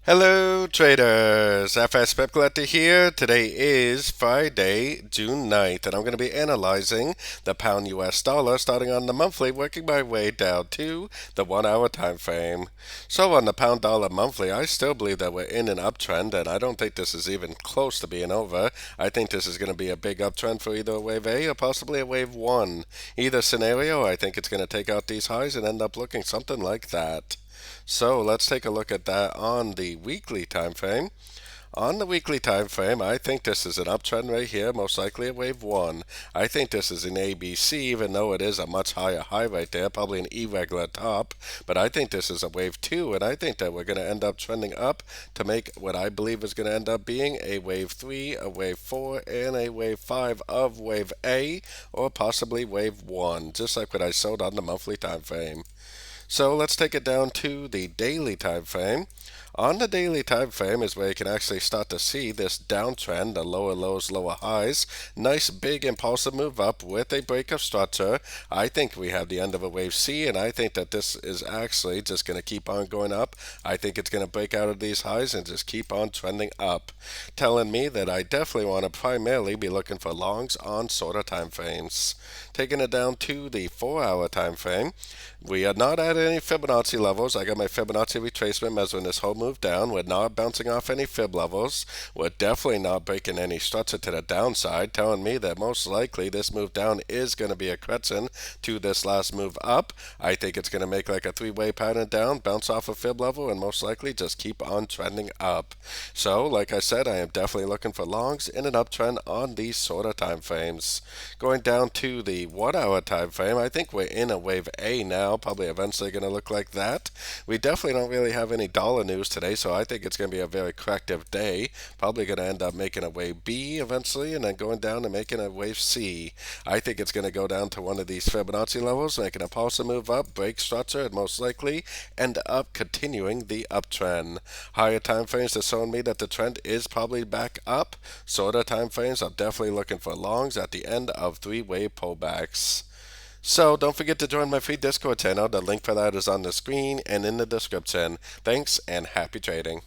Hello traders, FX Pip Collector here. Today is Friday, June 9th, and I'm going to be analyzing the pound US dollar starting on the monthly, working my way down to the 1 hour time frame. So on the pound dollar monthly, I still believe that we're in an uptrend, and I don't think this is even close to being over. I think this is going to be a big uptrend for either a wave A or possibly a wave 1. Either scenario, I think it's going to take out these highs and end up looking something like that. So let's take a look at that on the weekly time frame. On the weekly time frame, I think this is an uptrend right here, most likely a wave 1. I think this is an ABC, even though it is a much higher high right there, probably an irregular top. But I think this is a wave 2, and I think that we're going to end up trending up to make what I believe is going to end up being a wave 3, a wave 4, and a wave 5 of wave A, or possibly wave 1, just like what I showed on the monthly time frame. So let's take it down to the daily time frame. On the daily time frame is where you can actually start to see this downtrend, the lower lows, lower highs. Nice big impulsive move up with a break of structure. I think we have the end of a wave C, and I think that this is actually just going to keep on going up. I think it's going to break out of these highs and just keep on trending up, telling me that I definitely want to primarily be looking for longs on shorter time frames. Taking it down to the 4 hour time frame, we are not at any Fibonacci levels. I got my Fibonacci retracement measuring this whole move down. We're not bouncing off any fib levels. We're definitely not breaking any structure to the downside, telling me that most likely this move down is going to be a correction to this last move up. I think it's going to make like a three-way pattern down, bounce off a fib level, and most likely just keep on trending up. So, like I said, I am definitely looking for longs in an uptrend on these shorter time frames. Going down to the 1 hour time frame, I think we're in a wave A now, probably eventually going to look like that. We definitely don't really have any dollar news today, so I think it's going to be a very corrective day. Probably going to end up making a wave B eventually, and then going down and making a wave C. I think it's going to go down to one of these Fibonacci levels, making a pulse move up, break structure, and most likely end up continuing the uptrend. Higher time frames are showing me that the trend is probably back up. Shorter time frames, I'm definitely looking for longs at the end of three-way pullbacks. So don't forget to join my free Discord channel. The link for that is on the screen and in the description. Thanks and happy trading.